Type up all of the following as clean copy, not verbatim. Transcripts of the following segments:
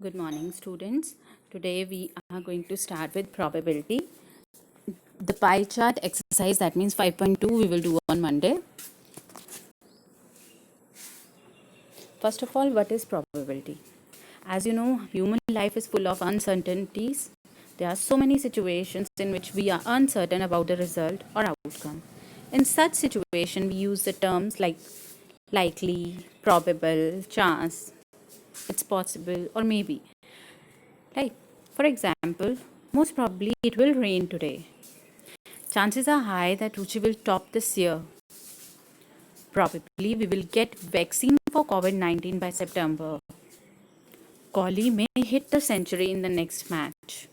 Good morning, students. Today we are going to start with probability. The pie chart exercise, that means 5.2, we will do on Monday. First of all, what is probability? As you know, human life is full of uncertainties. There are so many situations in which we are uncertain about the result or outcome. In such situation, we use the terms like likely, probable, chance, it's possible, or maybe. Right? For example, most probably it will rain today. Chances are high that Ruchi will top this year. Probably we will get vaccine for COVID-19 by September. Kohli may hit the century in the next match.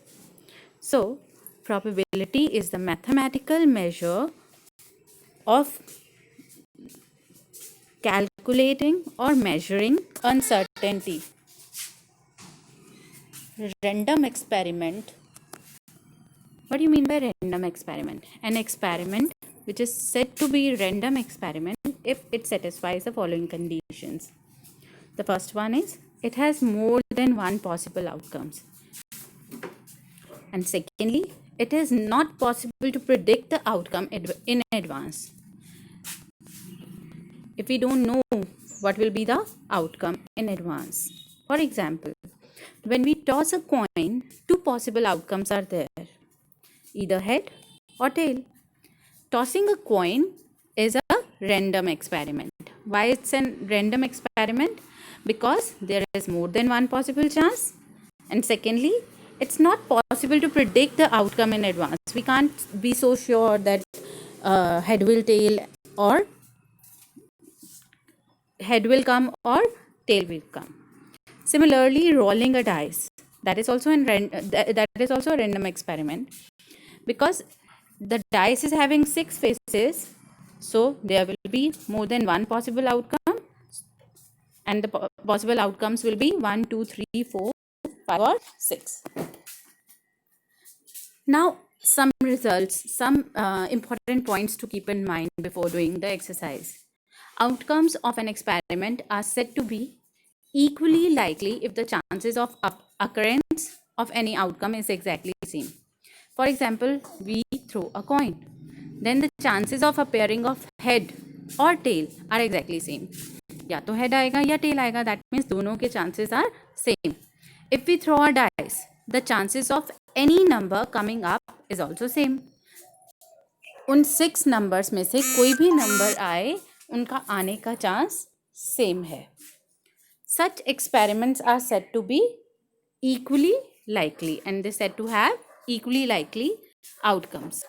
So, probability is the mathematical measure of calculating or measuring uncertainty. Random experiment. What do you mean by random experiment? An experiment which is said to be random experiment if it satisfies the following conditions. The first one is it has more than one possible outcomes. And secondly, it is not possible to predict the outcome in advance. If we don't know what will be the outcome in advance. For example, when we toss a coin, two possible outcomes are there, either head or tail. Tossing a coin is a random experiment. Why it's a random experiment? Because there is more than one possible chance. And secondly, it's not possible to predict the outcome in advance. We can't be so sure that head will come or tail will come. Similarly, rolling a dice, that is also a random experiment, because the dice is having 6 faces, so there will be more than one possible outcome, and the possible outcomes will be 1, 2, 3, 4, 5 or 6. Now some results, some important points to keep in mind before doing the exercise. Outcomes of an experiment are said to be equally likely if the chances of occurrence of any outcome is exactly same. For example, we throw a coin, then the chances of appearing of head or tail are exactly same. या तो head आएगा या tail आएगा, that means दोनों के chances are same. If we throw a dice, the chances of any number coming up is also same. उन 6 numbers में से कोई भी number आए, उनका आने का chance same है. Such experiments are said to be equally likely, and they said to have equally likely outcomes.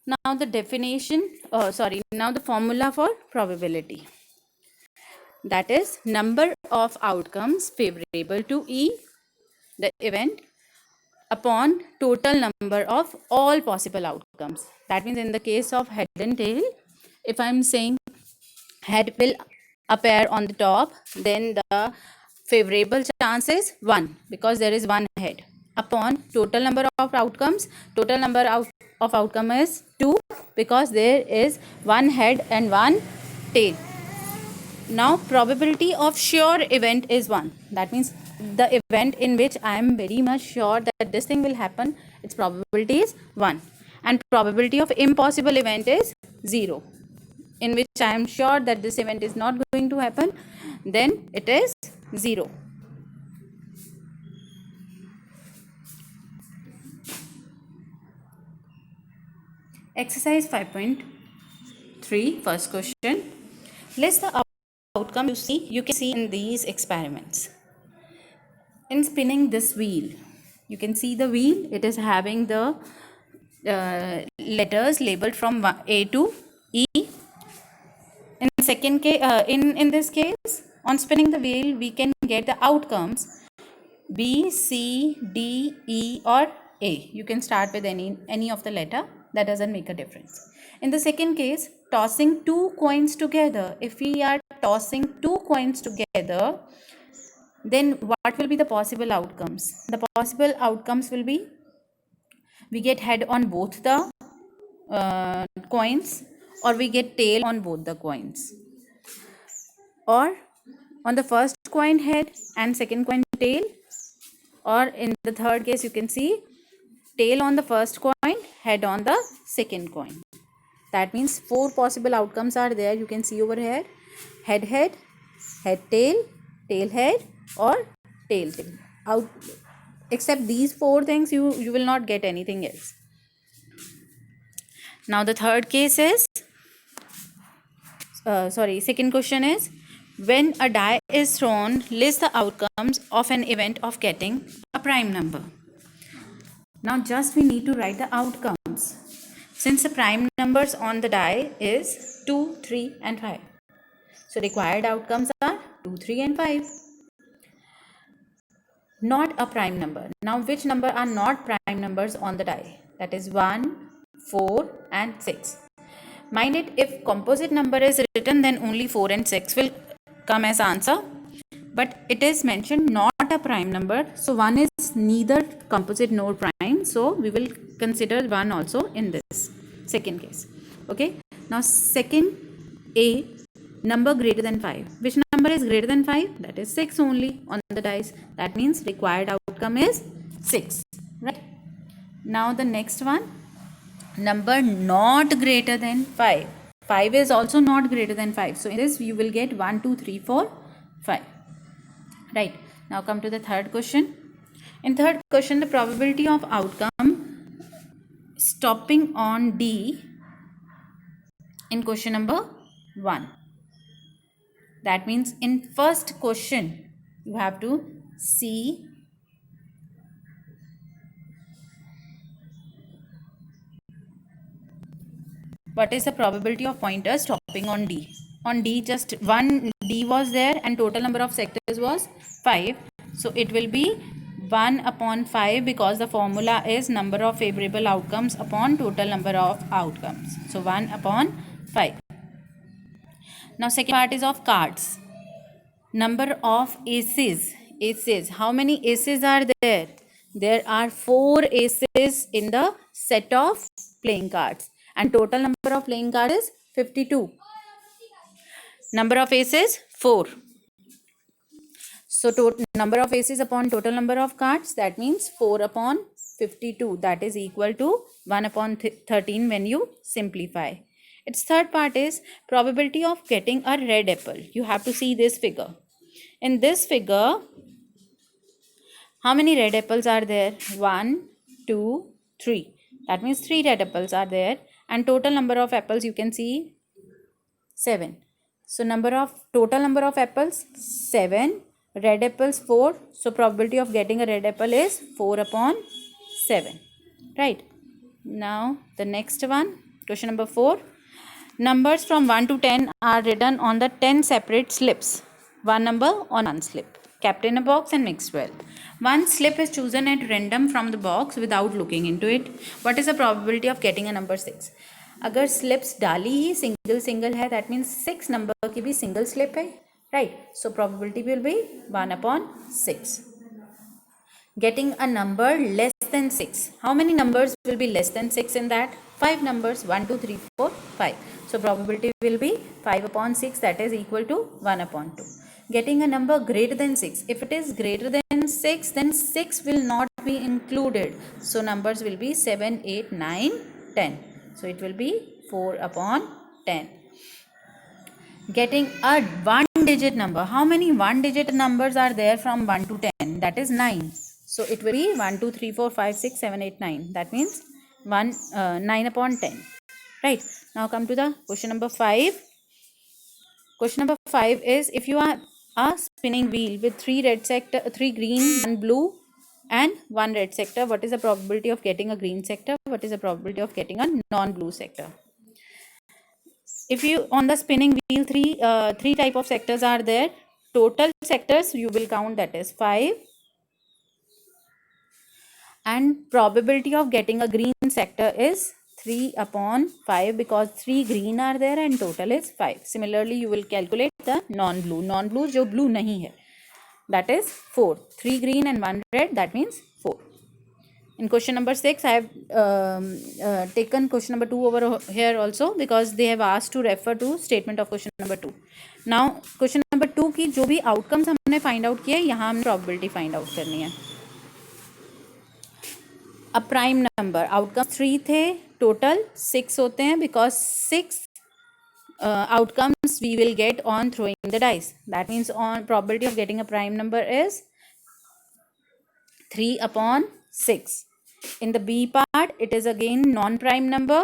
Now the formula for probability. That is number of outcomes favorable to the event, upon total number of all possible outcomes. That means in the case of head and tail, if I am saying head will appear on the top, then the favorable chance is 1 because there is one head. Upon total number of outcomes, total number of outcome is 2 because there is one head and one tail. Now probability of sure event is 1. That means the event in which I am very much sure that this thing will happen, its probability is 1. And probability of impossible event is 0. In which I am sure that this event is not going to happen, then it is 0. Exercise 5.3, first question. List the outcome you can see in these experiments. In spinning this wheel, you can see the wheel, it is having the letters labeled from A to E. In this case, on spinning the wheel, we can get the outcomes B, C, D, E or A. You can start with any of the letter, that doesn't make a difference. In the second case, tossing two coins together, if we are tossing two coins together, then what will be the possible outcomes? The possible outcomes will be we get head on both the coins, or we get tail on both the coins. Or on the first coin head and second coin tail, or in the third case you can see tail on the first coin, head on the second coin. That means 4 possible outcomes are there. You can see over here: head head, head tail, tail head, or tail tail. Out, except these 4 things, you will not get anything else. Now the third case is, second question is, when a die is thrown, list the outcomes of an event of getting a prime number. Now just we need to write the outcomes. Since the prime numbers on the die is 2, 3 and 5. So required outcomes are 2, 3 and 5. Not a prime number. Now which number are not prime numbers on the die? That is 1, 4 and 6. Mind it, if composite number is written, then only 4 and 6 will come as answer. But it is mentioned not a prime number. So 1 is neither composite nor prime. So we will consider 1 also in this second case. Okay. Now second A, number greater than 5. Which number is greater than 5? That is 6 only on the dice. That means required outcome is 6. Right. Now the next one, number not greater than 5. 5 is also not greater than 5. So in this you will get 1, 2, 3, 4, 5. Right. Now come to the third question. In third question, the probability of outcome stopping on D in question number 1. That means in first question you have to see what is the probability of pointer stopping on D. On D, just one D was there and total number of sectors was 5. So it will be 1 upon 5 because the formula is number of favorable outcomes upon total number of outcomes. So 1 upon 5. Now second part is of cards. Number of aces. Aces. How many aces are there? There are 4 aces in the set of playing cards. And total number of playing cards is 52. Number of aces 4. So number of aces upon total number of cards, that means 4 upon 52. That is equal to 1 upon 13 when you simplify. Its third part is probability of getting a red apple. You have to see this figure. In this figure, how many red apples are there? 1, 2, 3. That means 3 red apples are there. And total number of apples you can see 7. So total number of apples 7, red apples 4. So probability of getting a red apple is 4 upon 7. Right. Now the next one, question number 4. Numbers from 1 to 10 are written on the 10 separate slips. One number on one slip. Kept in a box and mixed well. One slip is chosen at random from the box without looking into it. What is the probability of getting a number 6? अगर slips डाली ही single है, that means 6 number की भी single slip है, right. So probability will be 1 upon 6. Getting a number less than 6. How many numbers will be less than 6 in that? 5 numbers. 1, 2, 3, 4, 5. So probability will be 5 upon 6, that is equal to 1 upon 2. Getting a number greater than 6. If it is greater than 6, then 6 will not be included. So numbers will be 7, 8, 9, 10. So it will be 4 upon 10. Getting a one-digit number. How many one-digit numbers are there from 1 to 10? That is 9. So it will be 1, 2, 3, 4, 5, 6, 7, 8, 9. That means 9 upon 10. Right. Now come to the question number 5. Question number 5 is, if you are a spinning wheel with 3 green, 1 blue and 1 red sector, what is the probability of getting a green sector? What is the probability of getting a non-blue sector? If you on the spinning wheel, three type of sectors are there. Total sectors you will count, that is 5. And probability of getting a green sector is 3 upon 5 because 3 green are there and total is 5. Similarly, you will calculate the non-blue. Non-blue जो blue नहीं है, that is 4. 3 green and 1 red, that means 4. In question number 6, I have taken question number 2 over here also because they have asked to refer to statement of question number 2. Now question number 2 की जो भी outcomes हमने find out किए, यहाँ हमने probability find out करनी है. A prime number, outcome 3 थे, टोटल 6 होते हैं because 6 outcomes we will get on throwing the dice. That means on probability of getting a prime number is 3 upon 6. In the B part, it is again non-prime number.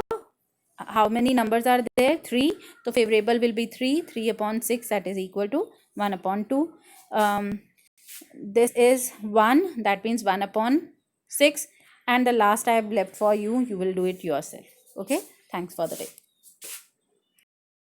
How many numbers are there? 3. So favorable will be 3. 3 upon 6, that is equal to 1 upon 2. This is 1, that means 1 upon 6. And the last I have left for you, you will do it yourself. Okay, thanks for the day.